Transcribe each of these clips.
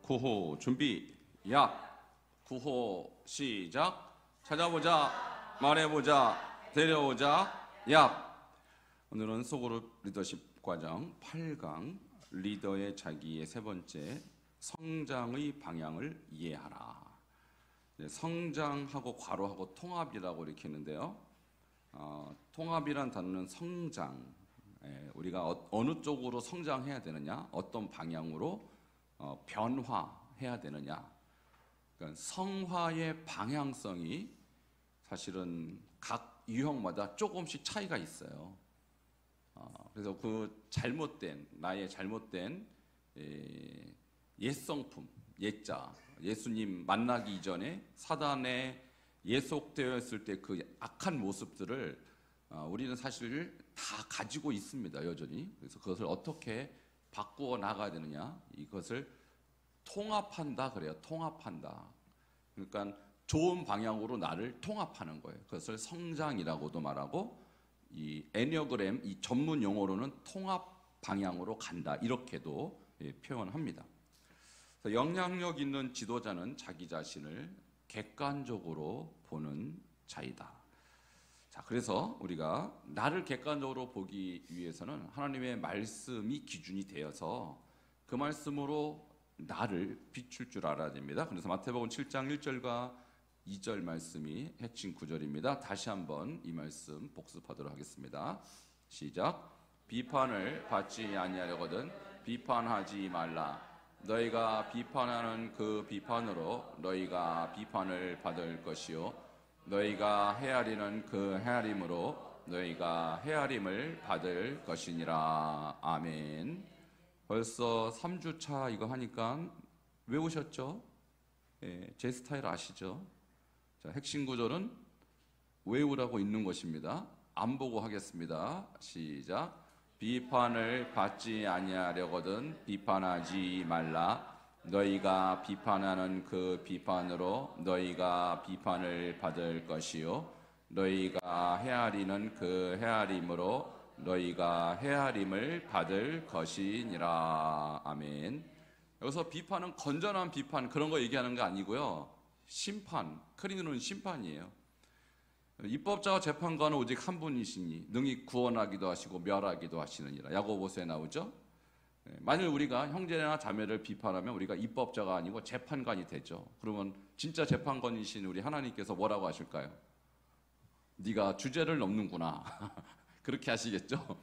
구호 준비 야 구호 시작. 찾아보자, 말해보자, 데려오자, 야. 오늘은 소그룹 리더십 과정 8강 리더의 자기의 세 번째, 성장의 방향을 이해하라. 성장하고 괄호하고 통합이라고 이렇게 했는데요. 통합이란 단어는 성장, 우리가 어느 쪽으로 성장해야 되느냐, 어떤 방향으로 변화해야 되느냐. 그러니까 성화의 방향성이 사실은 각 유형마다 조금씩 차이가 있어요. 그래서 그 나의 잘못된 옛성품, 옛자, 예수님 만나기 이전에 사단에 예속되어 있을 때 그 악한 모습들을 우리는 사실 다 가지고 있습니다, 여전히. 그래서 그것을 어떻게 바꾸어 나가야 되느냐, 이것을 통합한다 그래요. 통합한다. 그러니까 좋은 방향으로 나를 통합하는 거예요. 그것을 성장이라고도 말하고, 이 애니어그램, 이 전문 용어로는 통합 방향으로 간다, 이렇게도 표현합니다. 영향력 있는 지도자는 자기 자신을 객관적으로 보는 자이다. 자, 그래서 우리가 나를 객관적으로 보기 위해서는 하나님의 말씀이 기준이 되어서 그 말씀으로 나를 비출 줄 알아야 됩니다. 그래서 마태복음 7장 1절과 2절 말씀이 핵심 구절입니다. 다시 한번 이 말씀 복습하도록 하겠습니다. 시작. 비판을 받지 아니하려거든 비판하지 말라. 너희가 비판하는 그 비판으로 너희가 비판을 받을 것이요 너희가 헤아리는 그 헤아림으로 너희가 헤아림을 받을 것이니라. 아멘. 벌써 3주차 이거 하니까 외우셨죠? 제 스타일 아시죠? 자, 핵심 구절은 외우라고 있는 것입니다. 안 보고 하겠습니다. 시작. 비판을 받지 아니하려거든 비판하지 말라. 너희가 비판하는 그 비판으로 너희가 비판을 받을 것이요 너희가 헤아리는 그 헤아림으로 너희가 헤아림을 받을 것이니라. 아멘. 여기서 비판은 건전한 비판, 그런 거 얘기하는 거 아니고요. 심판, 크리는 심판이에요. 입법자와 재판관은 오직 한 분이시니 능히 구원하기도 하시고 멸하기도 하시느니라. 야고보서에 나오죠. 만일 우리가 형제나 자매를 비판하면 우리가 입법자가 아니고 재판관이 되죠. 그러면 진짜 재판관이신 우리 하나님께서 뭐라고 하실까요? 네가 주제를 넘는구나. 그렇게 하시겠죠.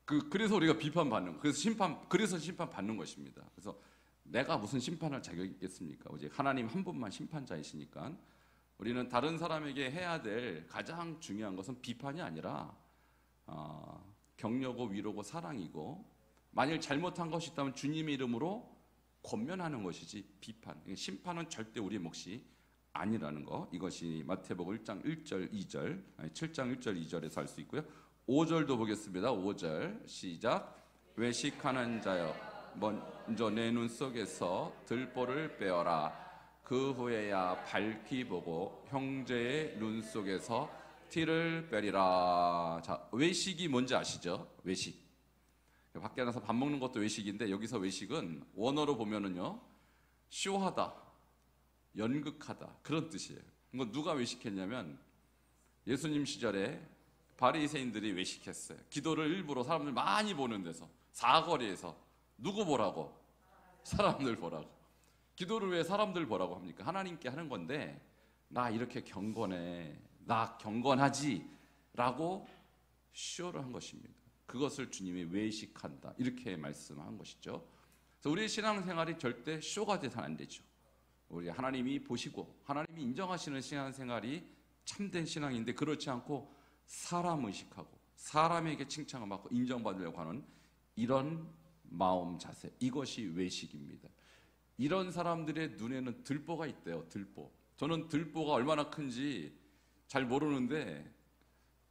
그래서 우리가 비판받는, 그래서 심판 받는 것입니다. 그래서 내가 무슨 심판할 자격이 있겠습니까? 오직 하나님 한 분만 심판자이시니까. 우리는 다른 사람에게 해야 될 가장 중요한 것은 비판이 아니라 격려고 위로고 사랑이고, 만일 잘못한 것이 있다면 주님의 이름으로 권면하는 것이지 비판, 심판은 절대 우리의 몫이 아니라는 거. 이것이 마태복음 1장 1절 2절, 7장 1절 2절에서 할 수 있고요. 5절도 보겠습니다. 5절 시작. 외식하는 자여 먼저 내 눈 속에서 들보를 빼어라. 그 후에야 밝히 보고 형제의 눈 속에서 티를 빼리라. 자, 외식이 뭔지 아시죠? 외식. 밖에 나가서 밥 먹는 것도 외식인데, 여기서 외식은 원어로 보면은요, 쇼하다, 연극하다, 그런 뜻이에요. 이거 누가 외식했냐면 예수님 시절에 바리새인들이 외식했어요. 기도를 일부러 사람들 많이 보는 데서, 사거리에서. 누구 보라고? 사람들 보라고. 기도를 왜 사람들 보라고 합니까? 하나님께 하는 건데, 나 이렇게 경건해, 나 경건하지 라고 쇼를 한 것입니다. 그것을 주님이 외식한다, 이렇게 말씀한 것이죠. 그래서 우리의 신앙생활이 절대 쇼가 돼서는 안 되죠. 우리 하나님이 보시고 하나님이 인정하시는 신앙생활이 참된 신앙인데, 그렇지 않고 사람 의식하고 사람에게 칭찬을 받고 인정받으려고 하는 이런 마음 자세, 이것이 외식입니다. 이런 사람들의 눈에는 들보가 있대요. 들보. 저는 들보가 얼마나 큰지 잘 모르는데,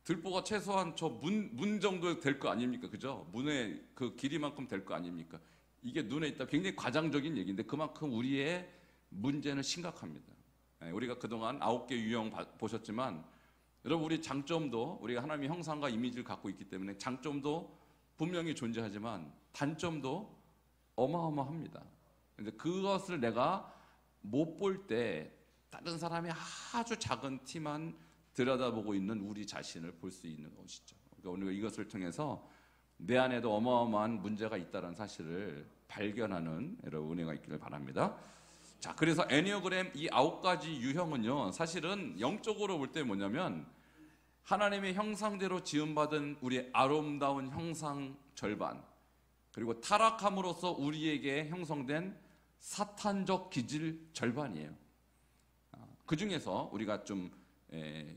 들보가 최소한 저 문 정도 될 거 아닙니까? 그죠? 문의 그 길이만큼 될 거 아닙니까? 이게 눈에 있다. 굉장히 과장적인 얘기인데 그만큼 우리의 문제는 심각합니다. 우리가 그동안 9개 유형 보셨지만, 여러분, 우리 장점도, 우리가 하나님의 형상과 이미지를 갖고 있기 때문에 장점도 분명히 존재하지만 단점도 어마어마합니다. 근데 그것을 내가 못 볼 때 다른 사람이 아주 작은 티만 들여다보고 있는 우리 자신을 볼 수 있는 것이죠. 그러니까 오늘 이것을 통해서 내 안에도 어마어마한 문제가 있다는 사실을 발견하는 여러분 은혜가 있기를 바랍니다. 자, 그래서 애니어그램 이 9가지 유형은요, 사실은 영적으로 볼 때 뭐냐면 하나님의 형상대로 지음받은 우리의 아름다운 형상 절반, 그리고 타락함으로써 우리에게 형성된 사탄적 기질 절반이에요. 그 중에서 우리가 좀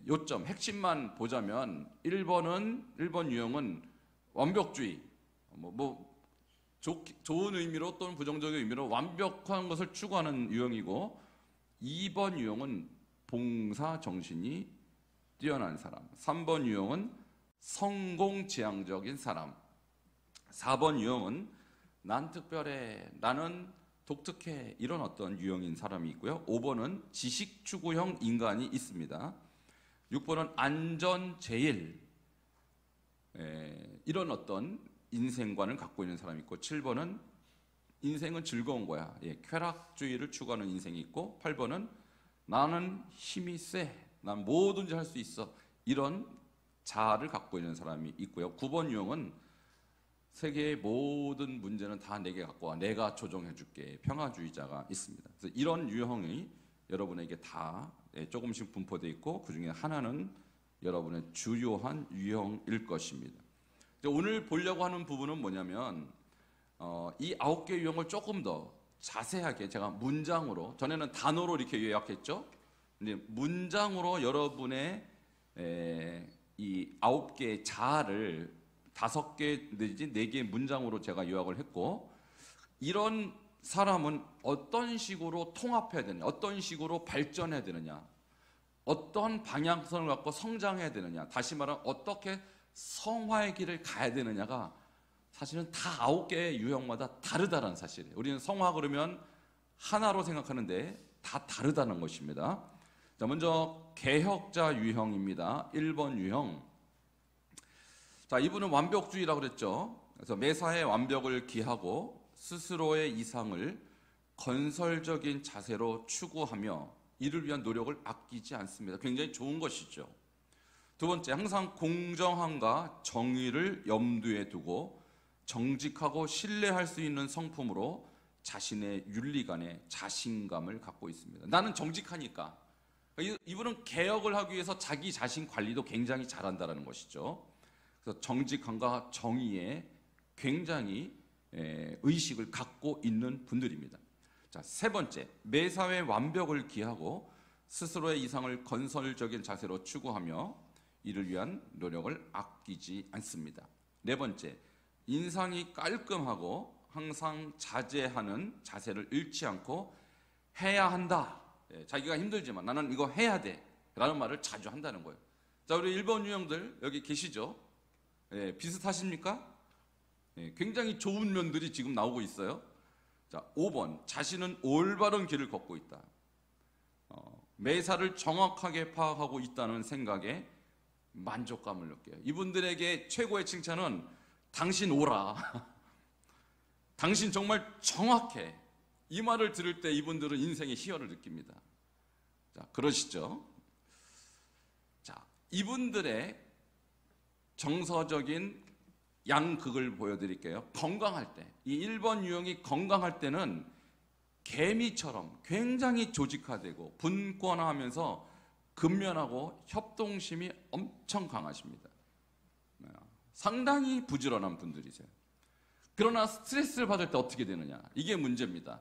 요점, 핵심만 보자면 1번 유형은 완벽주의, 좋은 의미로 또는 부정적인 의미로 완벽한 것을 추구하는 유형이고, 2번 유형은 봉사 정신이 뛰어난 사람, 3번 유형은 성공지향적인 사람, 4번 유형은 난 특별해, 나는 독특해, 이런 어떤 유형인 사람이 있고요. 5번은 지식 추구형 인간이 있습니다. 6번은 안전제일, 이런 어떤 인생관을 갖고 있는 사람이 있고, 7번은 인생은 즐거운 거야, 쾌락주의를 추구하는 인생이 있고, 8번은 나는 힘이 세, 난 뭐든지 할 수 있어, 이런 자아를 갖고 있는 사람이 있고요. 9번 유형은 세계의 모든 문제는 다 내게 갖고 와, 내가 조정해 줄게, 평화주의자가 있습니다. 그래서 이런 유형이 여러분에게 다 조금씩 분포되어 있고, 그 중에 하나는 여러분의 주요한 유형일 것입니다. 오늘 보려고 하는 부분은 뭐냐면 이 9개 유형을 조금 더 자세하게 제가 문장으로, 전에는 단어로 이렇게 요약했죠. 근데 문장으로 여러분의 이 9개의 자아를 5개 내지 4개의 문장으로 제가 요약을 했고, 이런 사람은 어떤 식으로 통합해야 되느냐, 어떤 식으로 발전해야 되느냐, 어떤 방향성을 갖고 성장해야 되느냐, 다시 말하면 어떻게 성화의 길을 가야 되느냐가 사실은 다 9개의 유형마다 다르다는 사실이에요. 우리는 성화 그러면 하나로 생각하는데 다 다르다는 것입니다. 자, 먼저 개혁자 유형입니다. 1번 유형. 자, 이분은 완벽주의라고 그랬죠. 그래서 매사에 완벽을 기하고 스스로의 이상을 건설적인 자세로 추구하며 이를 위한 노력을 아끼지 않습니다. 굉장히 좋은 것이죠. 두 번째, 항상 공정함과 정의를 염두에 두고 정직하고 신뢰할 수 있는 성품으로 자신의 윤리관에 자신감을 갖고 있습니다. 나는 정직하니까. 이분은 개혁을 하기 위해서 자기 자신 관리도 굉장히 잘한다는 것이죠. 그래서 정직함과 정의에 굉장히 의식을 갖고 있는 분들입니다. 자, 세 번째, 매사에 완벽을 기하고 스스로의 이상을 건설적인 자세로 추구하며 이를 위한 노력을 아끼지 않습니다. 네 번째, 인상이 깔끔하고 항상 자제하는 자세를 잃지 않고 해야 한다. 자기가 힘들지만 나는 이거 해야 돼 라는 말을 자주 한다는 거예요. 자, 우리 1번 유형들 여기 계시죠? 비슷하십니까? 굉장히 좋은 면들이 지금 나오고 있어요. 자, 5번, 자신은 올바른 길을 걷고 있다. 매사를 정확하게 파악하고 있다는 생각에 만족감을 느껴요. 이분들에게 최고의 칭찬은 당신 오라. 당신 정말 정확해. 이 말을 들을 때 이분들은 인생의 희열을 느낍니다. 자, 그러시죠? 자, 이분들의 정서적인 양극을 보여드릴게요. 건강할 때, 이 1번 유형이 건강할 때는 개미처럼 굉장히 조직화되고 분권화하면서 근면하고 협동심이 엄청 강하십니다. 상당히 부지런한 분들이세요. 그러나 스트레스를 받을 때 어떻게 되느냐, 이게 문제입니다.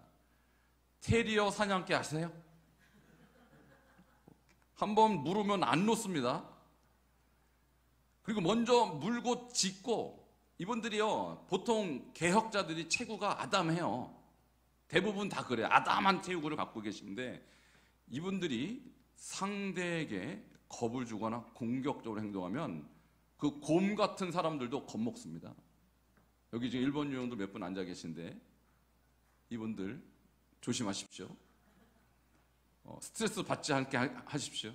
테리어 사냥개 아세요? 한번 물으면 안 놓습니다. 그리고 먼저 물고 짖고, 이분들이요, 보통 개혁자들이 체구가 아담해요. 대부분 다 그래요. 아담한 체구를 갖고 계신데, 이분들이 상대에게 겁을 주거나 공격적으로 행동하면 그 곰 같은 사람들도 겁먹습니다. 여기 지금 1번 유형도 몇 분 앉아 계신데 이분들 조심하십시오. 스트레스 받지 않게 하십시오.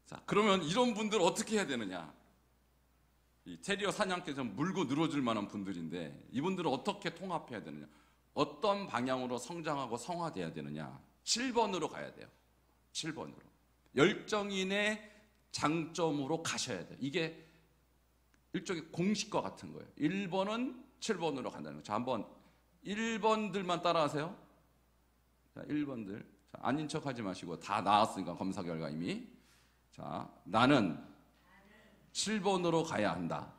자, 그러면 이런 분들 어떻게 해야 되느냐? 이 테리어 사냥개처럼 물고 늘어질 만한 분들인데 이분들은 어떻게 통합해야 되느냐? 어떤 방향으로 성장하고 성화돼야 되느냐? 7번으로 가야 돼요. 7번으로. 열정인의 장점으로 가셔야 돼요. 이게 일종의 공식과 같은 거예요. 1번은 7번으로 간다는 거예요. 자, 한번 1번들만 따라하세요. 자, 1번들. 자, 아닌 척 하지 마시고 다 나왔으니까 검사 결과 이미. 자, 나는 7번으로 가야 한다.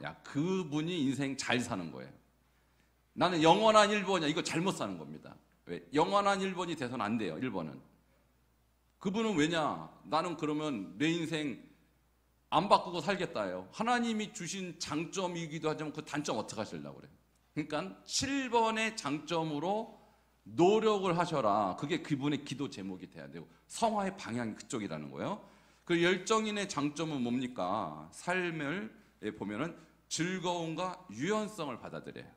야, 그분이 인생 잘 사는 거예요. 나는 영원한 1번이야. 이거 잘못 사는 겁니다. 왜? 영원한 1번이 돼서는 안 돼요. 1번은. 그분은 왜냐? 나는 그러면 내 인생 안 바꾸고 살겠다예요. 하나님이 주신 장점이기도 하지만 그 단점 어떻게 하시려고 그래요? 그러니까 7번의 장점으로 노력을 하셔라. 그게 그분의 기도 제목이 돼야 되고 성화의 방향이 그쪽이라는 거예요. 그 열정인의 장점은 뭡니까? 삶을 보면은 즐거움과 유연성을 받아들여요.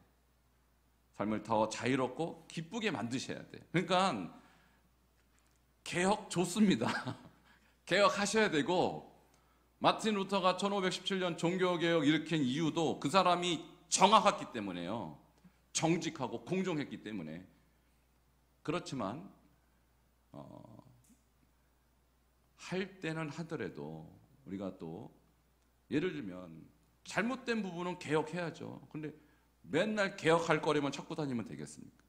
삶을 더 자유롭고 기쁘게 만드셔야 돼요. 그러니까 개혁 좋습니다. 개혁하셔야 되고 마틴 루터가 1517년 종교개혁 일으킨 이유도 그 사람이 정확했기 때문에요. 정직하고 공정했기 때문에. 그렇지만 할 때는 하더라도 우리가 또 예를 들면 잘못된 부분은 개혁해야죠. 근데 맨날 개혁할 거리만 찾고 다니면 되겠습니까?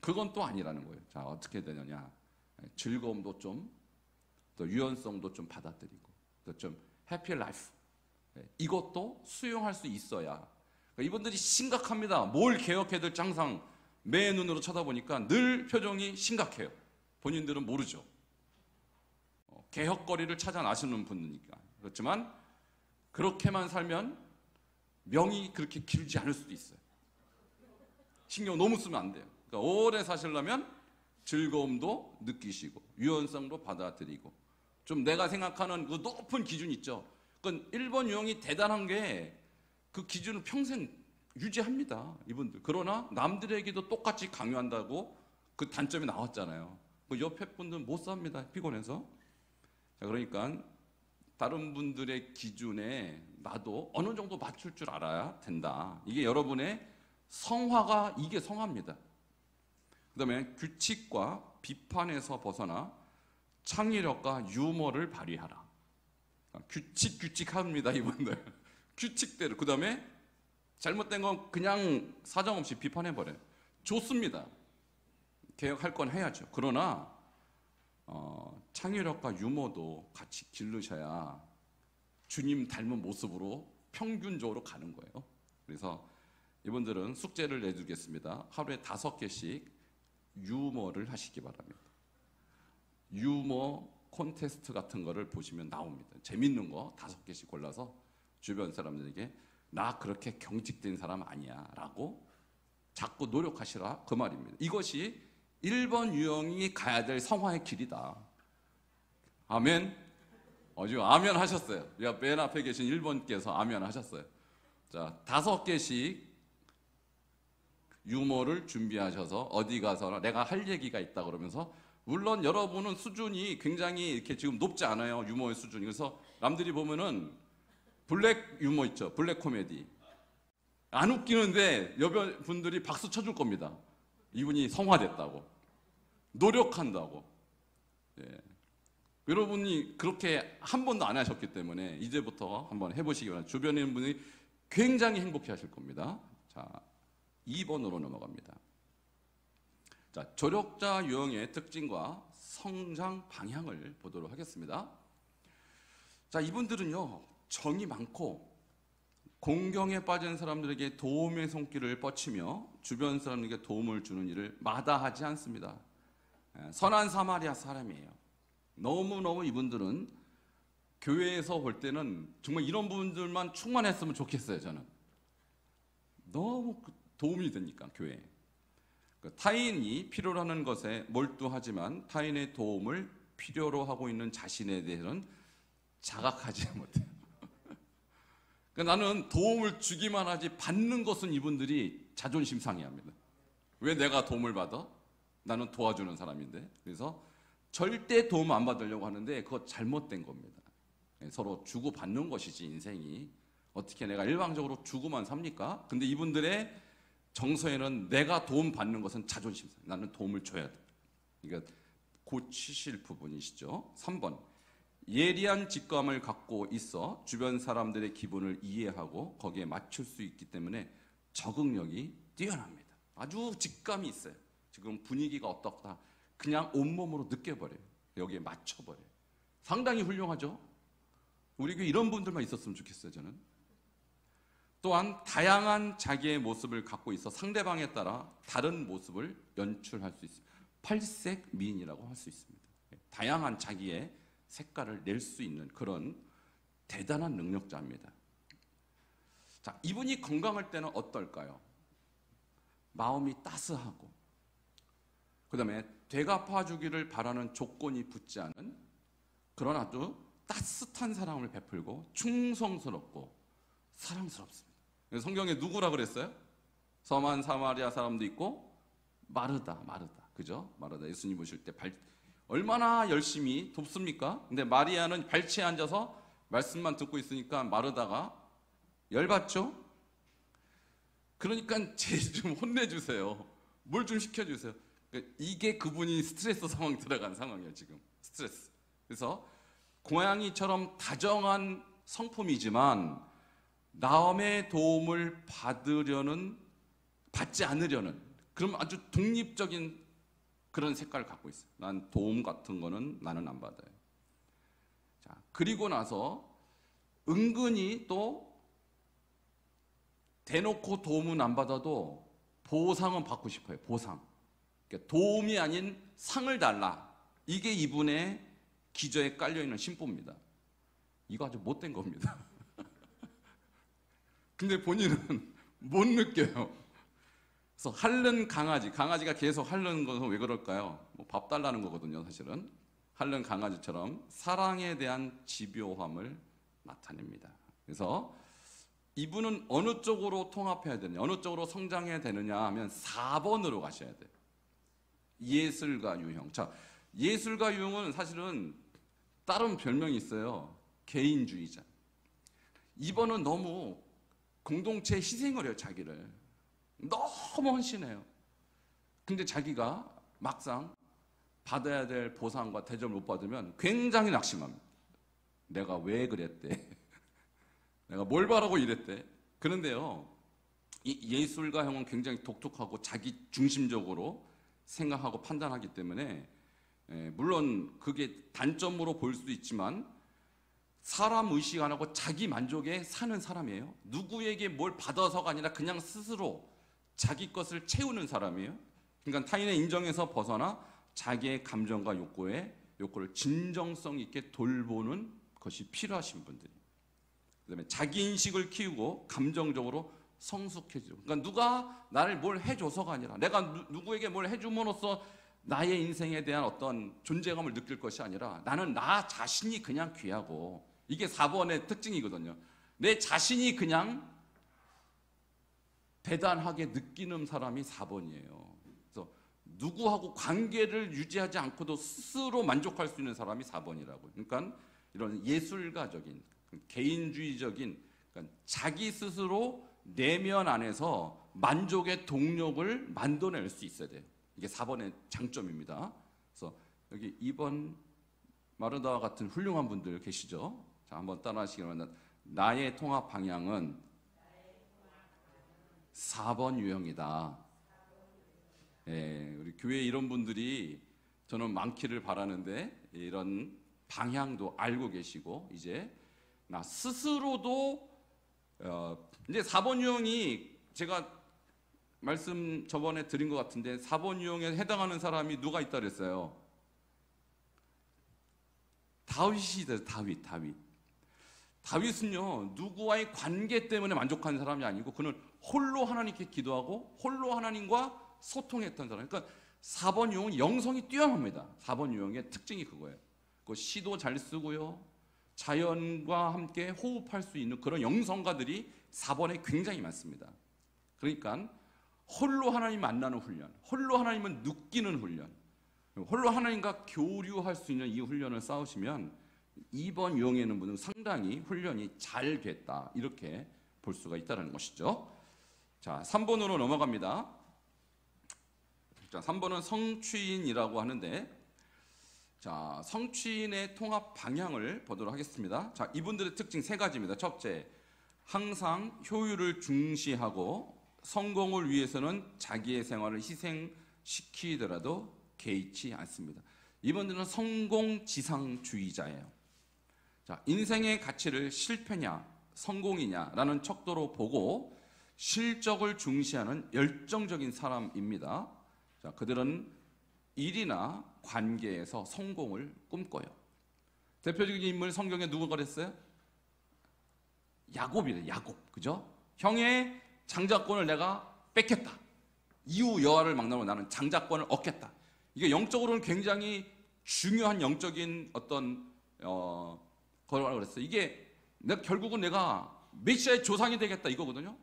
그건 또 아니라는 거예요. 자, 어떻게 되느냐? 즐거움도 좀, 또 유연성도 좀 받아들이고, 또 좀 해피 라이프. 이것도 수용할 수 있어야. 그러니까 이분들이 심각합니다. 뭘 개혁해야 될지 항상 매 눈으로 쳐다보니까 늘 표정이 심각해요. 본인들은 모르죠. 개혁거리를 찾아 나시는 분이니까. 그렇지만 그렇게만 살면 명이 그렇게 길지 않을 수도 있어요. 신경 너무 쓰면 안 돼요. 그러니까 오래 사시려면 즐거움도 느끼시고 유연성도 받아들이고 좀 내가 생각하는 그 높은 기준 있죠. 그건 1번 유형이 대단한 게 그 기준을 평생 유지합니다. 이분들. 그러나 남들에게도 똑같이 강요한다고 그 단점이 나왔잖아요. 그 옆에 분들은 못 삽니다. 피곤해서. 자, 그러니까 다른 분들의 기준에 나도 어느 정도 맞출 줄 알아야 된다. 이게 여러분의 성화가 이게 성화입니다. 그 다음에 규칙과 비판에서 벗어나 창의력과 유머를 발휘하라. 규칙합니다, 이분들. 규칙대로. 그 다음에 잘못된 건 그냥 사정없이 비판해버려요. 좋습니다. 개혁할 건 해야죠. 그러나 창의력과 유머도 같이 기르셔야 주님 닮은 모습으로 평균적으로 가는 거예요. 그래서 이분들은 숙제를 내주겠습니다. 하루에 5개씩 유머를 하시기 바랍니다. 유머 콘테스트 같은 거를 보시면 나옵니다. 재밌는 거 5개씩 골라서 주변 사람들에게 나 그렇게 경직된 사람 아니야 라고 자꾸 노력하시라 그 말입니다. 이것이 1번 유형이 가야 될 성화의 길이다. 아멘. 지금 아멘 하셨어요. 맨 앞에 계신 1번께서 아멘 하셨어요. 자, 5개씩 유머를 준비하셔서 어디 가서나 내가 할 얘기가 있다 그러면서 물론 여러분은 수준이 굉장히 이렇게 지금 높지 않아요. 유머의 수준이. 그래서 남들이 보면은 블랙 유머 있죠. 블랙 코미디. 안 웃기는데 여러분들이 박수 쳐줄 겁니다. 이분이 성화됐다고. 노력한다고. 예. 여러분이 그렇게 한 번도 안 하셨기 때문에 이제부터 한번 해보시기 바랍니다. 주변에 있는 분이 굉장히 행복해 하실 겁니다. 자, 2번으로 넘어갑니다. 자, 조력자 유형의 특징과 성장 방향을 보도록 하겠습니다. 자, 이분들은요, 정이 많고 공경에 빠진 사람들에게 도움의 손길을 뻗치며 주변 사람에게 도움을 주는 일을 마다하지 않습니다. 선한 사마리아 사람이에요. 너무너무 이분들은 교회에서 볼 때는 정말 이런 분들만 충만했으면 좋겠어요. 저는 너무 도움이 되니까 교회에. 타인이 필요로 하는 것에 몰두하지만 타인의 도움을 필요로 하고 있는 자신에 대해서는 자각하지 못해요. 나는 도움을 주기만 하지 받는 것은 이분들이 자존심 상해합니다. 왜 내가 도움을 받아? 나는 도와주는 사람인데. 그래서 절대 도움 안 받으려고 하는데 그거 잘못된 겁니다. 서로 주고받는 것이지 인생이. 어떻게 내가 일방적으로 주고만 삽니까? 근데 이분들의 정서에는 내가 도움 받는 것은 자존심. 나는 도움을 줘야 돼. 이거 고치실 부분이시죠. 3번. 예리한 직감을 갖고 있어 주변 사람들의 기분을 이해하고 거기에 맞출 수 있기 때문에 적응력이 뛰어납니다. 아주 직감이 있어요. 지금 분위기가 어떻다. 그냥 온몸으로 느껴버려요. 여기에 맞춰버려요. 상당히 훌륭하죠. 우리 교회 이런 분들만 있었으면 좋겠어요. 저는. 또한 다양한 자기의 모습을 갖고 있어 상대방에 따라 다른 모습을 연출할 수 있습니다. 팔색 미인이라고 할 수 있습니다. 다양한 자기의 색깔을 낼 수 있는 그런 대단한 능력자입니다. 자, 이분이 건강할 때는 어떨까요? 마음이 따스하고, 그 다음에 되갚아주기를 바라는 조건이 붙지 않은 그런 아주 따뜻한 사랑을 베풀고 충성스럽고 사랑스럽습니다. 성경에 누구라 그랬어요? 섬한 사마리아 사람도 있고 마르다. 그죠? 마르다. 예수님 보실 때 얼마나 열심히 돕습니까? 근데 마리아는 발치에 앉아서 말씀만 듣고 있으니까 마르다가 열받죠? 그러니까 쟤 좀 혼내주세요. 뭘 좀 시켜주세요. 이게 그분이 스트레스 상황 들어간 상황이에요. 지금 스트레스. 그래서 고양이처럼 다정한 성품이지만 남의 도움을 받지 않으려는 그럼 아주 독립적인 그런 색깔을 갖고 있어요. 난 도움 같은 거는 나는 안 받아요. 자, 그리고 나서 은근히 또 대놓고 도움은 안 받아도 보상은 받고 싶어요. 보상. 그러니까 도움이 아닌 상을 달라. 이게 이분의 기저에 깔려있는 심보입니다. 이거 아주 못된 겁니다. 근데 본인은 못 느껴요. 그래서 핥는 강아지가 계속 핥는 것은 왜 그럴까요? 밥 달라는 거거든요, 사실은. 핥는 강아지처럼 사랑에 대한 집요함을 나타냅니다. 그래서 이분은 어느 쪽으로 통합해야 되느냐, 어느 쪽으로 성장해야 되느냐 하면 4번으로 가셔야 돼요. 예술가 유형. 자, 예술가 유형은 사실은 다른 별명이 있어요. 개인주의자. 이번은 너무 공동체에 희생을 해요, 자기를. 너무 헌신해요. 근데 자기가 막상 받아야 될 보상과 대접을 못 받으면 굉장히 낙심합니다. 내가 왜 그랬대? 내가 뭘 바라고 이랬대? 그런데요, 이 예술가형은 굉장히 독특하고 자기 중심적으로 생각하고 판단하기 때문에 물론 그게 단점으로 보일 수도 있지만 사람 의식 안 하고 자기 만족에 사는 사람이에요. 누구에게 뭘 받아서가 아니라 그냥 스스로 자기 것을 채우는 사람이에요. 그러니까 타인의 인정에서 벗어나 자기의 감정과 욕구를 진정성 있게 돌보는 것이 필요하신 분들이에요. 그다음에 자기 인식을 키우고 감정적으로 성숙해지고, 그러니까 누가 나를 뭘 해줘서가 아니라 내가 누구에게 뭘 해줌으로써 나의 인생에 대한 어떤 존재감을 느낄 것이 아니라 나는 나 자신이 그냥 귀하고, 이게 4번의 특징이거든요. 내 자신이 그냥 대단하게 느끼는 사람이 4번이에요. 그래서 누구하고 관계를 유지하지 않고도 스스로 만족할 수 있는 사람이 4번이라고요. 그러니까 이런 예술가적인, 개인주의적인, 그러니까 자기 스스로 내면 안에서 만족의 동력을 만들어낼 수 있어야 돼요. 이게 4번의 장점입니다. 그래서 여기 2번 마르다와 같은 훌륭한 분들 계시죠? 자, 한번 따라하시기 바랍니다. 나의 통합 방향은 4번 유형이다. 예, 우리 교회에 이런 분들이 저는 많기를 바라는데 이런 방향도 알고 계시고 이제 나 스스로도 이제 4번 유형이 제가 말씀 저번에 드린 것 같은데 4번 유형에 해당하는 사람이 누가 있다 그랬어요? 다윗이다. 다윗은요 누구와의 관계 때문에 만족하는 사람이 아니고 그는 홀로 하나님께 기도하고 홀로 하나님과 소통했던 사람. 그러니까 4번 유형은 영성이 뛰어납니다. 4번 유형의 특징이 그거예요. 그 시도 잘 쓰고요, 자연과 함께 호흡할 수 있는 그런 영성가들이 4번에 굉장히 많습니다. 그러니까 홀로 하나님 만나는 훈련, 홀로 하나님을 느끼는 훈련, 홀로 하나님과 교류할 수 있는 이 훈련을 쌓으시면 2번 유형에 있는 분은 상당히 훈련이 잘 됐다, 이렇게 볼 수가 있다는 것이죠. 자, 3번으로 넘어갑니다. 자, 3번은 성취인이라고 하는데, 자, 성취인의 통합 방향을 보도록 하겠습니다. 자, 이분들의 특징 세 가지입니다. 첫째, 항상 효율을 중시하고 성공을 위해서는 자기의 생활을 희생시키더라도 개의치 않습니다. 이분들은 성공지상주의자예요. 자, 인생의 가치를 실패냐 성공이냐라는 척도로 보고 실적을 중시하는 열정적인 사람입니다. 자, 그들은 일이나 관계에서 성공을 꿈꿔요. 대표적인 인물 성경에 누가 그랬어요? 야곱이래. 야곱, 그죠? 형의 장자권을 내가 뺏겠다. 이후 여아를 막론하고 나는 장자권을 얻겠다. 이게 영적으로는 굉장히 중요한 영적인 어떤 거라고 그랬어요. 이게 결국은 내가 메시아의 조상이 되겠다 이거거든요.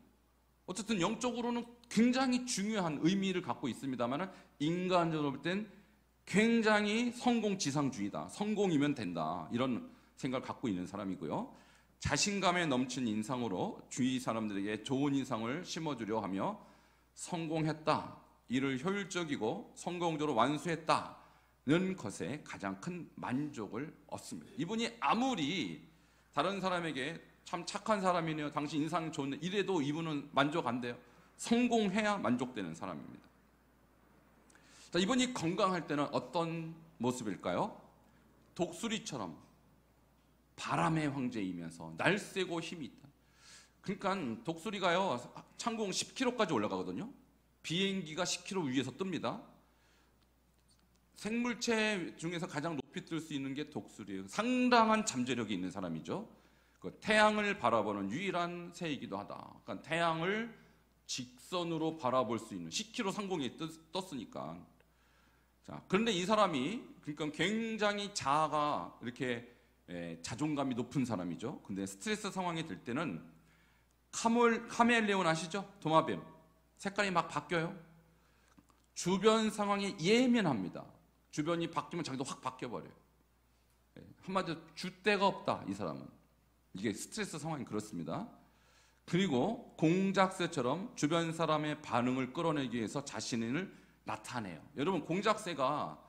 어쨌든 영적으로는 굉장히 중요한 의미를 갖고 있습니다만 인간적으로 볼 땐 굉장히 성공지상주의다. 성공이면 된다. 이런 생각을 갖고 있는 사람이고요. 자신감에 넘친 인상으로 주위 사람들에게 좋은 인상을 심어주려 하며 성공했다. 이를 효율적이고 성공적으로 완수했다는 것에 가장 큰 만족을 얻습니다. 이분이 아무리 다른 사람에게 참 착한 사람이네요. 당신 인상 좋네. 이래도 이분은 만족 안 돼요. 성공해야 만족되는 사람입니다. 자, 이분이 건강할 때는 어떤 모습일까요? 독수리처럼 바람의 황제이면서 날쌔고 힘이 있다. 그러니까 독수리가요, 창공 10km까지 올라가거든요. 비행기가 10km 위에서 뜹니다. 생물체 중에서 가장 높이 뜰 수 있는 게 독수리예요. 상당한 잠재력이 있는 사람이죠. 그 태양을 바라보는 유일한 새이기도 하다. 그러니까 태양을 직선으로 바라볼 수 있는 10km 상공에 떴으니까. 자, 그런데 이 사람이 그러니까 굉장히 자아가 이렇게 자존감이 높은 사람이죠. 근데 스트레스 상황이 들 때는 카멜레온 아시죠? 도마뱀. 색깔이 막 바뀌어요. 주변 상황에 예민합니다. 주변이 바뀌면 자기도 확 바뀌어버려요. 한마디로 줏대가 없다, 이 사람은. 이게 스트레스 상황이 그렇습니다. 그리고 공작새처럼 주변 사람의 반응을 끌어내기 위해서 자신을 나타내요. 여러분, 공작새가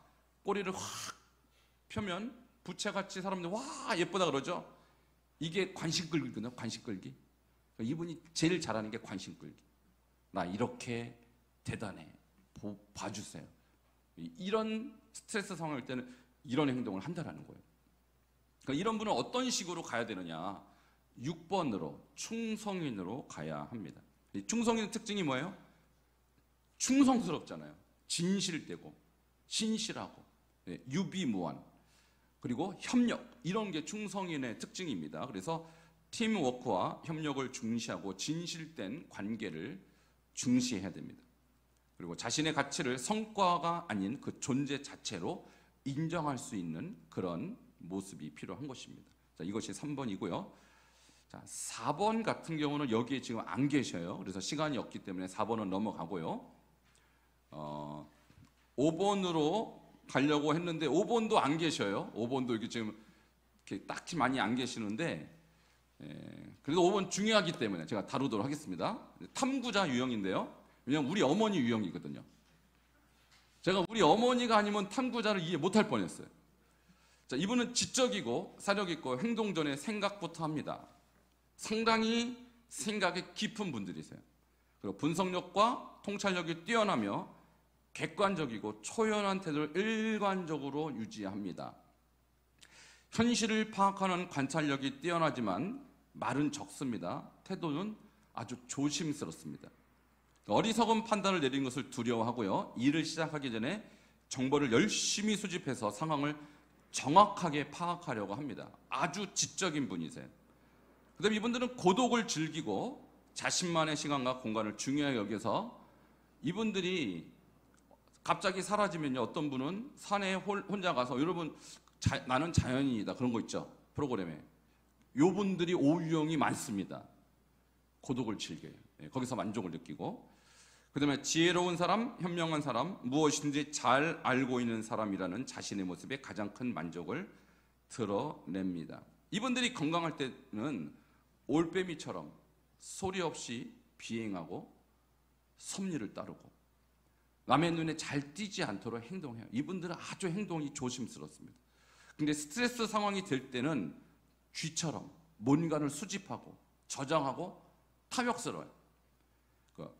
꼬리를 확 펴면 부채같이 사람들 와 예쁘다 그러죠. 이게 관심 끌기거든요. 관심 끌기. 이분이 제일 잘하는 게 관심 끌기. 나 이렇게 대단해. 봐주세요. 이런 스트레스 상황일 때는 이런 행동을 한다는 거예요. 그러니까 이런 분은 어떤 식으로 가야 되느냐? 6번으로 충성인으로 가야 합니다. 충성인의 특징이 뭐예요? 충성스럽잖아요. 진실되고 신실하고 유비무환 그리고 협력, 이런 게 충성인의 특징입니다. 그래서 팀워크와 협력을 중시하고 진실된 관계를 중시해야 됩니다. 그리고 자신의 가치를 성과가 아닌 그 존재 자체로 인정할 수 있는 그런 모습이 필요한 것입니다. 자, 이것이 3번이고요. 자, 4번 같은 경우는 여기에 지금 안 계셔요. 그래서 시간이 없기 때문에 4번은 넘어가고요. 5번으로 가려고 했는데 5번도 안 계셔요. 5번도 이렇게 지금 이렇게 딱히 많이 안 계시는데, 그래도 5번 중요하기 때문에 제가 다루도록 하겠습니다. 탐구자 유형인데요. 왜냐면 우리 어머니 유형이거든요. 제가 우리 어머니가 아니면 탐구자를 이해 못할 뻔했어요. 자, 이분은 지적이고 사력 있고 행동 전에 생각부터 합니다. 상당히 생각이 깊은 분들이세요. 그리고 분석력과 통찰력이 뛰어나며 객관적이고 초연한 태도를 일관적으로 유지합니다. 현실을 파악하는 관찰력이 뛰어나지만 말은 적습니다. 태도는 아주 조심스럽습니다. 어리석은 판단을 내린 것을 두려워하고요. 일을 시작하기 전에 정보를 열심히 수집해서 상황을 정확하게 파악하려고 합니다. 아주 지적인 분이세요. 그다음에 이분들은 고독을 즐기고 자신만의 시간과 공간을 중요하게 여겨서 이분들이 갑자기 사라지면요, 어떤 분은 산에 혼자 가서 여러분 나는 자연인이다 그런 거 있죠, 프로그램에. 요 분들이 오유형이 많습니다. 고독을 즐겨요. 거기서 만족을 느끼고, 그 다음에 지혜로운 사람, 현명한 사람, 무엇인지 잘 알고 있는 사람이라는 자신의 모습에 가장 큰 만족을 드러냅니다. 이분들이 건강할 때는 올빼미처럼 소리 없이 비행하고 섭리를 따르고 남의 눈에 잘 띄지 않도록 행동해요. 이분들은 아주 행동이 조심스럽습니다. 근데 스트레스 상황이 될 때는 쥐처럼 뭔가를 수집하고 저장하고 탐욕스러워요.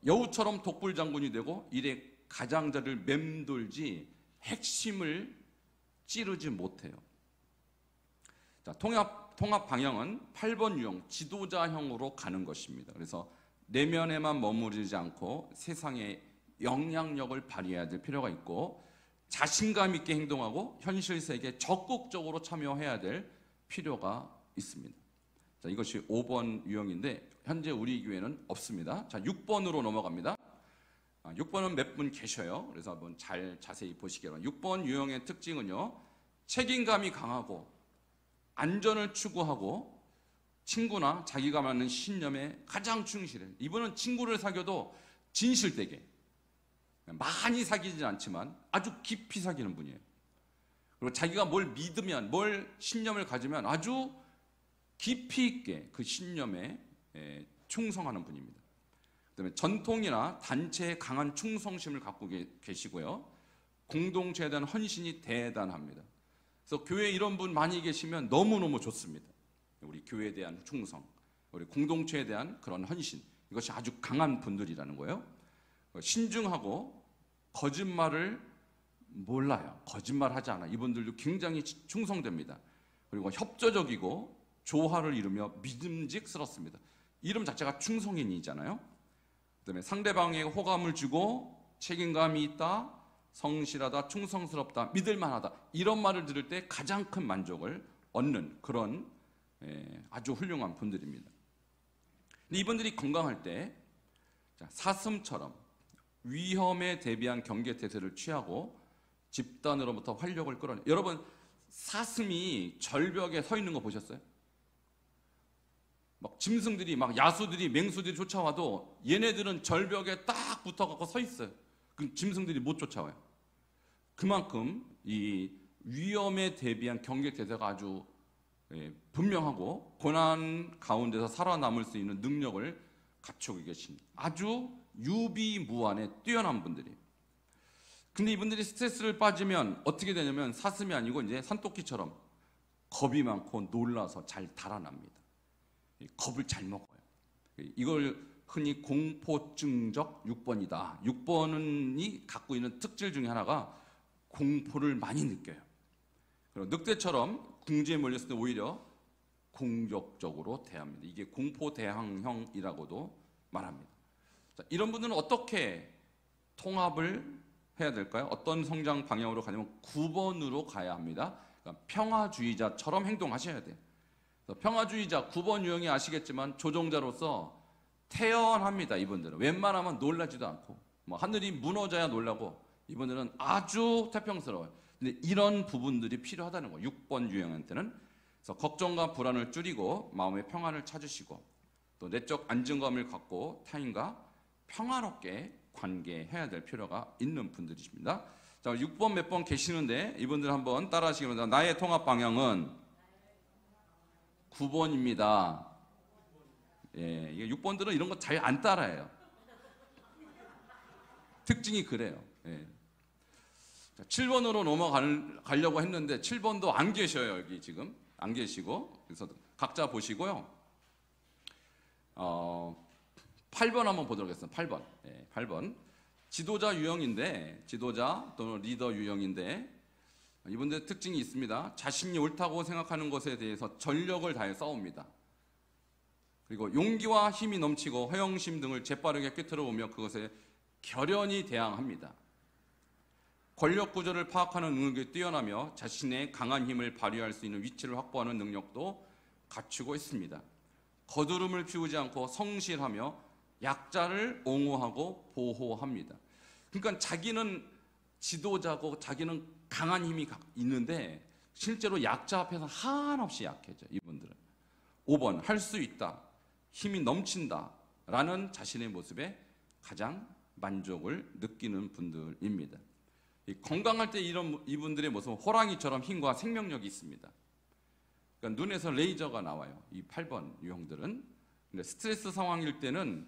여우처럼 독불장군이 되고 일에 가장자리를 맴돌지 핵심을 찌르지 못해요. 자, 통합 방향은 8번 유형 지도자형으로 가는 것입니다. 그래서 내면에만 머무르지 않고 세상에 영향력을 발휘해야 될 필요가 있고 자신감 있게 행동하고 현실 세계에 적극적으로 참여해야 될 필요가 있습니다. 자, 이것이 5번 유형인데 현재 우리 교회는 없습니다. 자, 6번으로 넘어갑니다. 6번은 몇 분 계셔요. 그래서 한번 자세히 보시기 바랍니다. 6번 유형의 특징은요, 책임감이 강하고 안전을 추구하고 친구나 자기가 맞는 신념에 가장 충실해요. 이분은 친구를 사귀어도 진실되게 많이 사귀진 않지만 아주 깊이 사귀는 분이에요. 그리고 자기가 뭘 믿으면, 뭘 신념을 가지면 아주 깊이 있게 그 신념에 충성하는 분입니다. 그다음에 전통이나 단체에 강한 충성심을 갖고 계시고요. 공동체에 대한 헌신이 대단합니다. 그래서 교회에 이런 분 많이 계시면 너무너무 좋습니다. 우리 교회에 대한 충성, 우리 공동체에 대한 그런 헌신, 이것이 아주 강한 분들이라는 거예요. 신중하고 거짓말을 몰라요. 거짓말하지 않아. 이분들도 굉장히 충성됩니다. 그리고 협조적이고 조화를 이루며 믿음직스럽습니다. 이름 자체가 충성인이잖아요. 그다음에 상대방에게 호감을 주고 책임감이 있다, 성실하다, 충성스럽다, 믿을만하다, 이런 말을 들을 때 가장 큰 만족을 얻는 그런 아주 훌륭한 분들입니다. 근데 이분들이 건강할 때 사슴처럼 위험에 대비한 경계태세를 취하고 집단으로부터 활력을 끌어내. 여러분, 사슴이 절벽에 서 있는 거 보셨어요? 막 짐승들이, 막 야수들이, 맹수들이 쫓아와도 얘네들은 절벽에 딱 붙어갖고 서 있어요. 그럼 짐승들이 못 쫓아와요. 그만큼 이 위험에 대비한 경계태세가 아주 분명하고 고난 가운데서 살아남을 수 있는 능력을 갖추고 계신 아주 유비무환에 뛰어난 분들이에요. 근데 이분들이 스트레스를 빠지면 어떻게 되냐면 사슴이 아니고 이제 산토끼처럼 겁이 많고 놀라서 잘 달아납니다. 겁을 잘 먹어요. 이걸 흔히 공포증적 6번이다. 6번이 갖고 있는 특질 중에 하나가 공포를 많이 느껴요. 그리고 늑대처럼 궁지에 몰렸을 때 오히려 공격적으로 대합니다. 이게 공포대항형이라고도 말합니다. 자, 이런 분들은 어떻게 통합을 해야 될까요? 어떤 성장 방향으로 가냐면 9번으로 가야 합니다. 그러니까 평화주의자처럼 행동하셔야 돼요. 평화주의자 9번 유형이 아시겠지만 조종자로서 태연합니다. 이분들은 웬만하면 놀라지도 않고 뭐 하늘이 무너져야 놀라고 이분들은 아주 태평스러워요. 근데 이런 부분들이 필요하다는 거예요. 6번 유형한테는. 그래서 걱정과 불안을 줄이고 마음의 평안을 찾으시고 또 내적 안정감을 갖고 타인과 평화롭게 관계해야 될 필요가 있는 분들이십니다. 자, 6번 몇 번 계시는데 이분들 한번 따라 하시기 바랍니다. 나의 통합 방향은 9번입니다. 예, 6번들은 이런 거 잘 안 따라해요. 특징이 그래요. 예. 자, 7번으로 넘어가려고 했는데 7번도 안 계셔요. 여기 지금 안 계시고. 그래서 각자 보시고요. 8번 한번 보도록 하겠습니다. 8번. 예, 8번. 지도자 유형인데, 지도자 또는 리더 유형인데 이분들의 특징이 있습니다. 자신이 옳다고 생각하는 것에 대해서 전력을 다해 싸웁니다. 그리고 용기와 힘이 넘치고 허영심 등을 재빠르게 꿰뚫어보며 그것에 결연히 대항합니다. 권력 구조를 파악하는 능력이 뛰어나며 자신의 강한 힘을 발휘할 수 있는 위치를 확보하는 능력도 갖추고 있습니다. 거두름을 피우지 않고 성실하며 약자를 옹호하고 보호합니다. 그러니까 자기는 지도자고 자기는 강한 힘이 있는데 실제로 약자 앞에서 한없이 약해져. 이분들은 5번 할 수 있다, 힘이 넘친다 라는 자신의 모습에 가장 만족을 느끼는 분들입니다. 건강할 때 이분들의 모습은 호랑이처럼 힘과 생명력이 있습니다. 그러니까 눈에서 레이저가 나와요. 이 8번 유형들은. 근데 스트레스 상황일 때는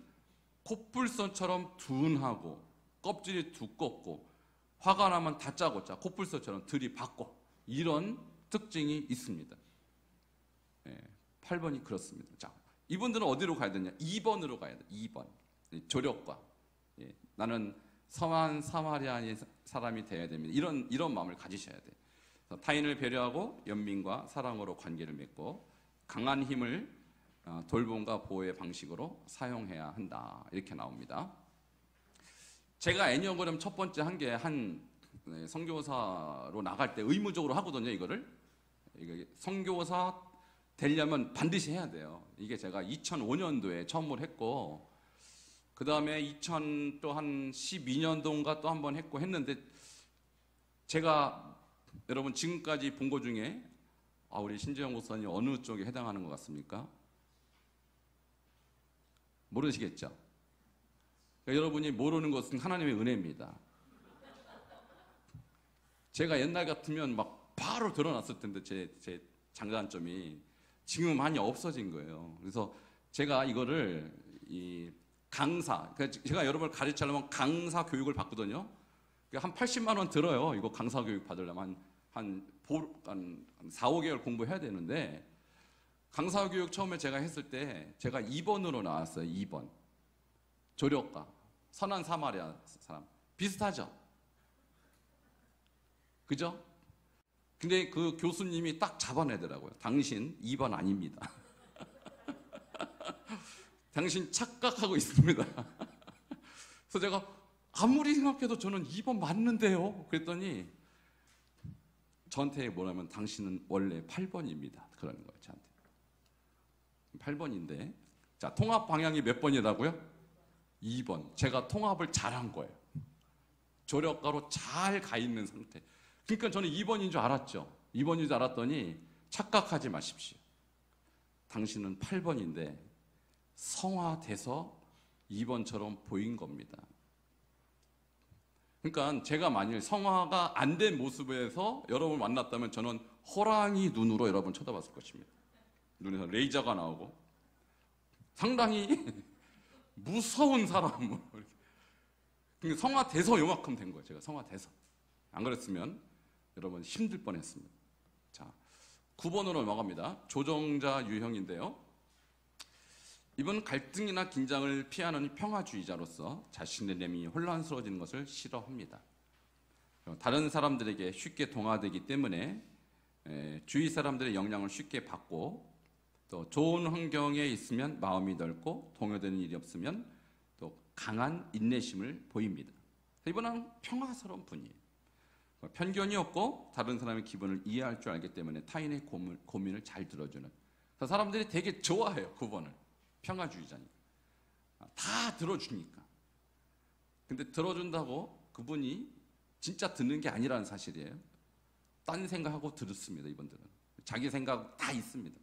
코뿔소처럼 둔하고 껍질이 두껍고 화가 나면 다짜고짜 코뿔소처럼 들이받고 이런 특징이 있습니다. 8번이 그렇습니다. 자, 이분들은 어디로 가야 되냐? 2번으로 가야 돼. 2번. 조력과. 나는 선한 사마리아의 사람이 되어야 됩니다. 이런 마음을 가지셔야 돼. 타인을 배려하고 연민과 사랑으로 관계를 맺고 강한 힘을 돌봄과 보호의 방식으로 사용해야 한다. 이렇게 나옵니다. 제가 애니어그램 첫 번째 한 게 선교사로 나갈 때 의무적으로 하거든요. 이거를 선교사 되려면 반드시 해야 돼요. 이게 제가 2005년도에 처음으로 했고 그 다음에 또 한 12년도인가 또 한 번 했고 했는데 제가 여러분 지금까지 본 것 중에 우리 신재영 목사님 어느 쪽에 해당하는 것 같습니까? 모르시겠죠? 그러니까 여러분이 모르는 것은 하나님의 은혜입니다. 제가 옛날 같으면 막 바로 드러났을 텐데 제 장단점이 지금 많이 없어진 거예요. 그래서 제가 이거를 강사, 제가 여러분을 가르치려면 강사 교육을 받거든요. 한 80만 원 들어요. 이거 강사 교육 받으려면 한 4, 5개월 공부해야 되는데 강사 교육 처음에 제가 했을 때 제가 2번으로 나왔어요. 2번. 조력가, 선한 사마리아 사람. 비슷하죠? 그죠? 근데 그 교수님이 딱 잡아내더라고요. 당신 2번 아닙니다. 당신 착각하고 있습니다. 그래서 제가 아무리 생각해도 저는 2번 맞는데요. 그랬더니 저한테 뭐냐면 당신은 원래 8번입니다. 그러는 거예요. 저한테. 8번인데 자, 통합 방향이 몇 번이라고요? 2번. 제가 통합을 잘한 거예요. 조력가로 잘 가 있는 상태. 그러니까 저는 2번인 줄 알았죠. 2번인 줄 알았더니 착각하지 마십시오. 당신은 8번인데 성화돼서 2번처럼 보인 겁니다. 그러니까 제가 만일 성화가 안 된 모습에서 여러분을 만났다면 저는 호랑이 눈으로 여러분 쳐다봤을 것입니다. 눈에서 레이저가 나오고 상당히 무서운 사람으로 이렇게. 성화돼서 요만큼 된 거예요. 제가 성화돼서. 안 그랬으면 여러분 힘들 뻔했습니다. 자, 9번으로 넘어갑니다. 조정자 유형인데요. 이분은 갈등이나 긴장을 피하는 평화주의자로서 자신의 내면이 혼란스러워지는 것을 싫어합니다. 다른 사람들에게 쉽게 동화되기 때문에 주위 사람들의 영향을 쉽게 받고 또 좋은 환경에 있으면 마음이 넓고 동요되는 일이 없으면 또 강한 인내심을 보입니다. 이분은 평화스러운 분이에요. 편견이 없고 다른 사람의 기분을 이해할 줄 알기 때문에 타인의 고민을 잘 들어주는. 사람들이 되게 좋아해요. 9번을. 평화주의자니까. 다 들어주니까. 근데 들어준다고 그분이 진짜 듣는 게 아니라는 사실이에요. 딴 생각하고 들었습니다. 이분들은. 자기 생각 다 있습니다.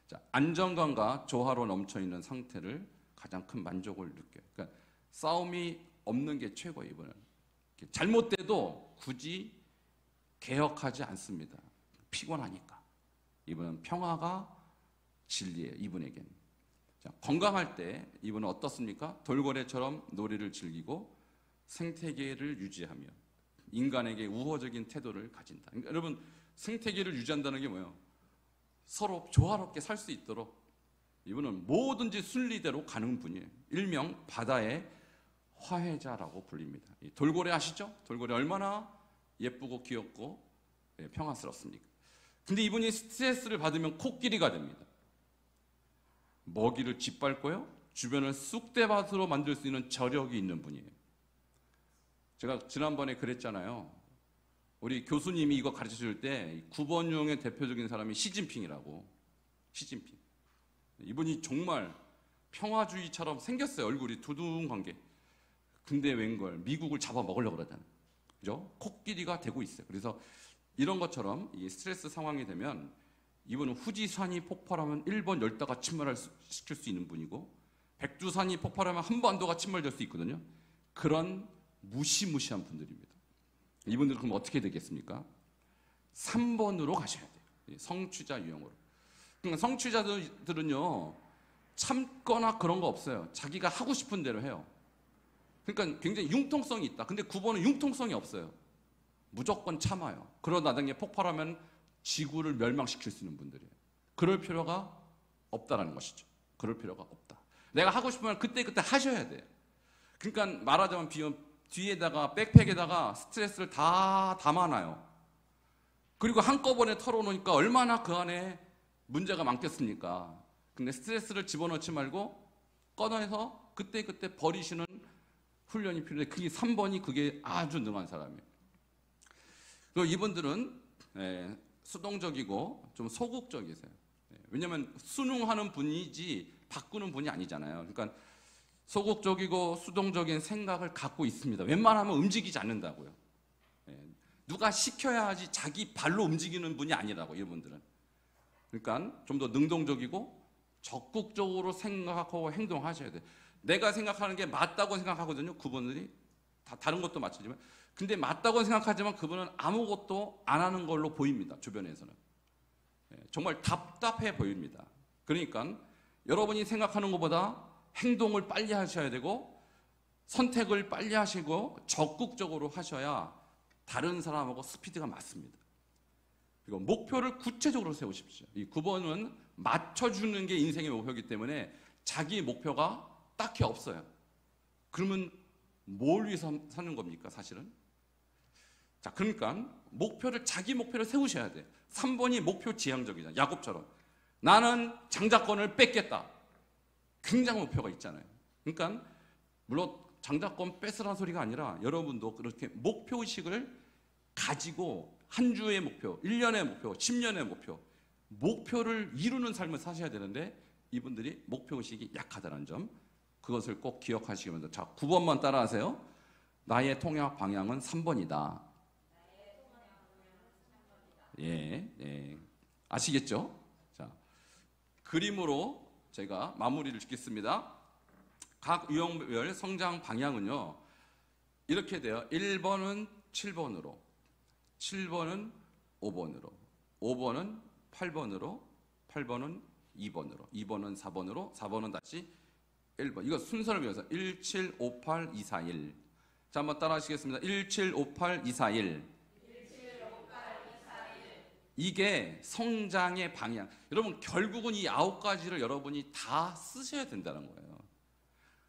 자, 안정감과 조화로 넘쳐있는 상태를 가장 큰 만족을 느껴요. 그러니까 싸움이 없는 게 최고예요. 이분은. 잘못돼도 굳이 개혁하지 않습니다. 피곤하니까. 이분은 평화가 진리예요. 이분에게는. 자, 건강할 때 이분은 어떻습니까? 돌고래처럼 놀이를 즐기고 생태계를 유지하며 인간에게 우호적인 태도를 가진다. 그러니까 여러분 생태계를 유지한다는 게 뭐예요? 서로 조화롭게 살 수 있도록 이분은 뭐든지 순리대로 가는 분이에요. 일명 바다의 화해자라고 불립니다. 돌고래 아시죠? 돌고래 얼마나 예쁘고 귀엽고 평화스럽습니까? 근데 이분이 스트레스를 받으면 코끼리가 됩니다. 먹이를 짓밟고요. 주변을 쑥대밭으로 만들 수 있는 저력이 있는 분이에요. 제가 지난번에 그랬잖아요. 우리 교수님이 이거 가르쳐 줄 때 9번용의 대표적인 사람이 시진핑이라고. 시진핑. 이분이 정말 평화주의처럼 생겼어요. 얼굴이 두둥한 게. 근데 웬걸 미국을 잡아먹으려고 그러잖아요. 그죠? 코끼리가 되고 있어요. 그래서 이런 것처럼 이 스트레스 상황이 되면 이분은 후지산이 폭발하면 일본 열도가 침몰시킬 수 있는 분이고 백두산이 폭발하면 한반도가 침몰될 수 있거든요. 그런 무시무시한 분들입니다. 이분들은 그럼 어떻게 되겠습니까? 3번으로 가셔야 돼요. 성취자 유형으로. 그러니까 성취자들은요. 참거나 그런 거 없어요. 자기가 하고 싶은 대로 해요. 그러니까 굉장히 융통성이 있다. 근데 9번은 융통성이 없어요. 무조건 참아요. 그러다 나중에 폭발하면 지구를 멸망시킬 수 있는 분들이에요. 그럴 필요가 없다라는 것이죠. 그럴 필요가 없다. 내가 하고 싶으면 그때그때 하셔야 돼요. 그러니까 말하자면 뒤에다가 백팩에다가 스트레스를 다 담아놔요. 그리고 한꺼번에 털어놓으니까 얼마나 그 안에 문제가 많겠습니까? 근데 스트레스를 집어넣지 말고 꺼내서 그때그때 버리시는 훈련이 필요해. 그게 3번이 그게 아주 능한 사람이에요. 그리고 이분들은 수동적이고 좀 소극적이세요. 왜냐하면 순응하는 분이지 바꾸는 분이 아니잖아요. 그러니까 소극적이고 수동적인 생각을 갖고 있습니다. 웬만하면 움직이지 않는다고요. 누가 시켜야 하지 자기 발로 움직이는 분이 아니라고, 이분들은. 그러니까 좀 더 능동적이고 적극적으로 생각하고 행동하셔야 돼요. 내가 생각하는 게 맞다고 생각하거든요. 그분들이 다 다른 것도 마찬가지지만, 근데 맞다고 생각하지만 그분은 아무것도 안 하는 걸로 보입니다. 주변에서는 정말 답답해 보입니다. 그러니까 여러분이 생각하는 것보다 행동을 빨리 하셔야 되고 선택을 빨리 하시고 적극적으로 하셔야 다른 사람하고 스피드가 맞습니다. 그리고 목표를 구체적으로 세우십시오. 이 9번은 맞춰주는 게 인생의 목표이기 때문에 자기 목표가 딱히 없어요. 그러면 뭘 위해서 사는 겁니까, 사실은? 자, 그러니까 자기 목표를 세우셔야 돼요. 3번이 목표 지향적이잖아요. 야곱처럼. 나는 장자권을 뺏겠다. 굉장한 목표가 있잖아요. 그러니까 물론 장자권 뺏으라는 소리가 아니라 여러분도 그렇게 목표의식을 가지고 한 주의 목표, 1년의 목표, 10년의 목표를 이루는 삶을 사셔야 되는데 이분들이 목표의식이 약하다는 점, 그것을 꼭 기억하시면서, 자, 9번만 따라하세요. 나의 통합 방향은 3번이다. 예. 아시겠죠? 자, 그림으로 제가 마무리를 짓겠습니다. 각 유형별 성장 방향은요, 이렇게 돼요. 1번은 7번으로, 7번은 5번으로, 5번은 8번으로, 8번은 2번으로, 2번은 4번으로, 4번은 다시 1번. 이거 순서를 위해서 1, 7, 5, 8, 2, 4, 1. 자, 한번 따라 하시겠습니다. 1, 7, 5, 8, 2, 4, 1. 이게 성장의 방향. 여러분, 결국은 이 9가지를 여러분이 다 쓰셔야 된다는 거예요.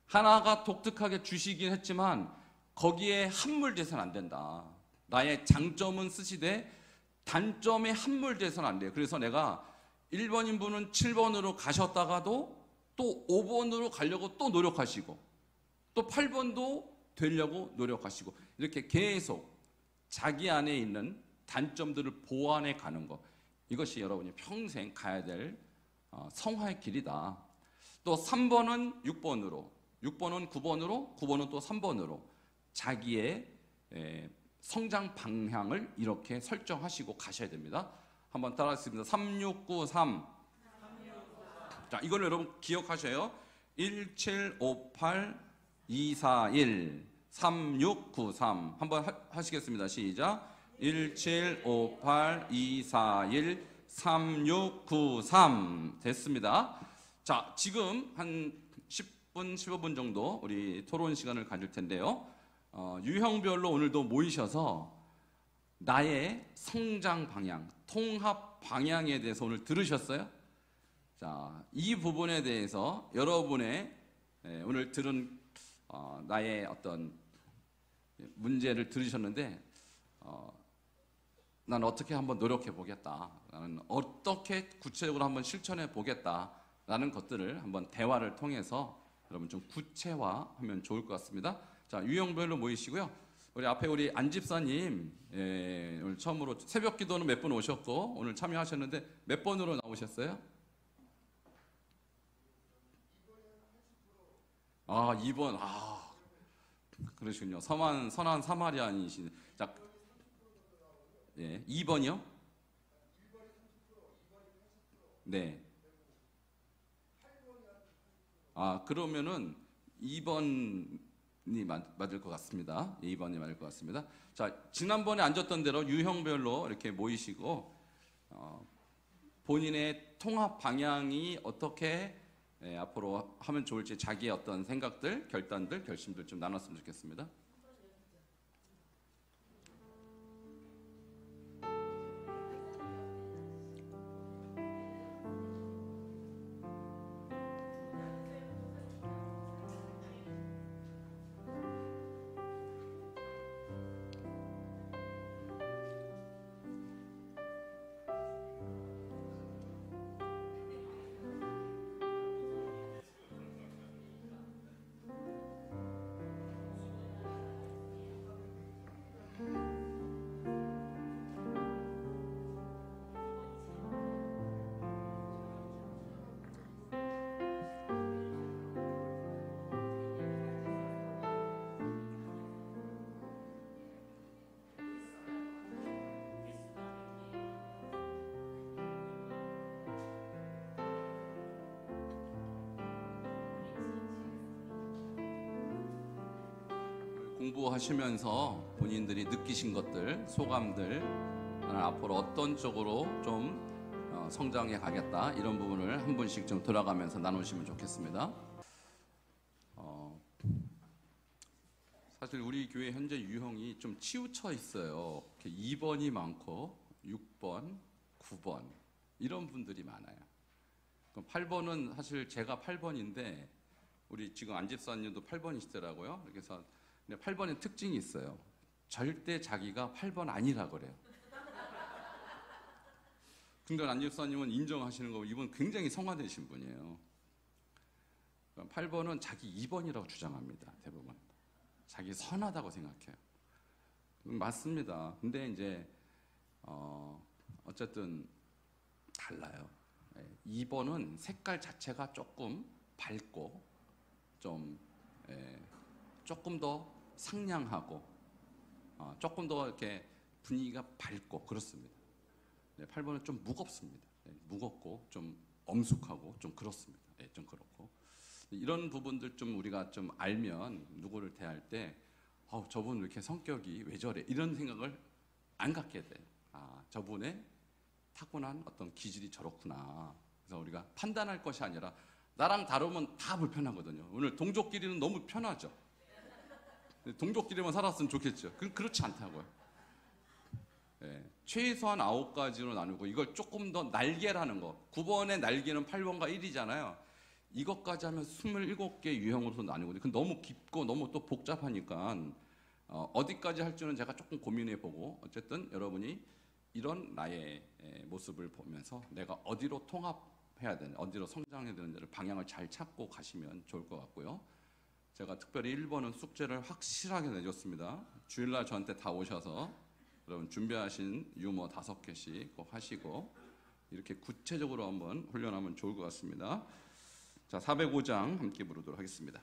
하나가 독특하게 주시긴 했지만 거기에 함몰돼서는 안 된다. 나의 장점은 쓰시되 단점에 함몰돼서는 안 돼요. 그래서 내가 1번인 분은 7번으로 가셨다가도 또 5번으로 가려고 또 노력하시고 또 8번도 되려고 노력하시고, 이렇게 계속 자기 안에 있는 단점들을 보완해 가는 것, 이것이 여러분이 평생 가야 될 성화의 길이다. 또 3번은 6번으로, 6번은 9번으로, 9번은 또 3번으로 자기의 성장 방향을 이렇게 설정하시고 가셔야 됩니다. 한번 따라하겠습니다. 3693. 자, 이걸 여러분 기억하셔요. 1, 7, 5, 8, 2, 4, 1, 3, 6, 9, 3. 한번 하시겠습니다. 시작. 1, 7, 5, 8, 2, 4, 1, 3, 6, 9, 3. 됐습니다. 자, 지금 한 10분, 15분 정도 우리 토론 시간을 가질 텐데요. 유형별로 오늘도 모이셔서 나의 성장 방향, 통합 방향에 대해서 오늘 들으셨어요? 자, 이 부분에 대해서 여러분의 오늘 들은 나의 어떤 문제를 들으셨는데, 나는 어떻게 한번 노력해 보겠다, 나는 어떻게 구체적으로 한번 실천해 보겠다라는 것들을 한번 대화를 통해서 여러분 좀 구체화하면 좋을 것 같습니다. 자, 유형별로 모이시고요. 우리 앞에 우리 안 집사님, 오늘 처음으로 새벽 기도는 몇 분 오셨고 오늘 참여하셨는데 몇 번으로 나오셨어요? 2번. 그러시군요. 선한 사마리아인이신. 자, 2번이요? 네. 그러면은 2번이 맞을 것 같습니다. 2번이 맞을 것 같습니다. 자, 지난번에 앉았던 대로 유형별로 이렇게 모이시고 본인의 통합 방향이 어떻게 앞으로 하면 좋을지 자기의 어떤 생각들, 결단들, 결심들 좀 나눴으면 좋겠습니다. 공부하시면서 본인들이 느끼신 것들, 소감들, 나는 앞으로 어떤 쪽으로 좀 성장해 가겠다, 이런 부분을 한 분씩 좀 돌아가면서 나누시면 좋겠습니다. 사실 우리 교회 현재 유형이 좀 치우쳐 있어요. 2번이 많고 6번, 9번 이런 분들이 많아요. 8번은 사실 제가 8번인데 우리 지금 안집사님도 8번이시더라고요. 그래서 8번의 특징이 있어요. 절대 자기가 8번 아니라 그래요. 근데 안집사님은 인정하시는 거고 이분 굉장히 성화되신 분이에요. 8번은 자기 2번이라고 주장합니다. 대부분. 자기 선하다고 생각해요. 맞습니다. 근데 이제 어쨌든 달라요. 2번은 색깔 자체가 조금 밝고 좀 조금 더 상냥하고 조금 더 이렇게 분위기가 밝고 그렇습니다. 8번은 좀 무겁습니다. 무겁고 좀 엄숙하고 좀 그렇습니다. 좀 그렇고 이런 부분들 좀 우리가 좀 알면 누구를 대할 때 저분 왜 이렇게 성격이 왜 저래 이런 생각을 안 갖게 돼요. 저분의 타고난 어떤 기질이 저렇구나. 그래서 우리가 판단할 것이 아니라 나랑 다르면 다 불편하거든요. 오늘 동족끼리는 너무 편하죠. 동족끼리만 살았으면 좋겠죠. 그렇지 않다고요. 최소한 9가지로 나누고 이걸 조금 더 날개라는 거. 9번의 날개는 8번과 1이잖아요. 이것까지 하면 27개 유형으로 나누거든요. 그건 너무 깊고 너무 또 복잡하니까 어디까지 할지는 제가 조금 고민해보고 어쨌든 여러분이 이런 나의 모습을 보면서 내가 어디로 통합해야 되는, 어디로 성장해야 되는지를 방향을 잘 찾고 가시면 좋을 것 같고요. 제가 특별히 1번은 숙제를 확실하게 내줬습니다. 주일날 저한테 다 오셔서 여러분 준비하신 유머 5개씩 꼭 하시고 이렇게 구체적으로 한번 훈련하면 좋을 것 같습니다. 자, 405장 함께 부르도록 하겠습니다.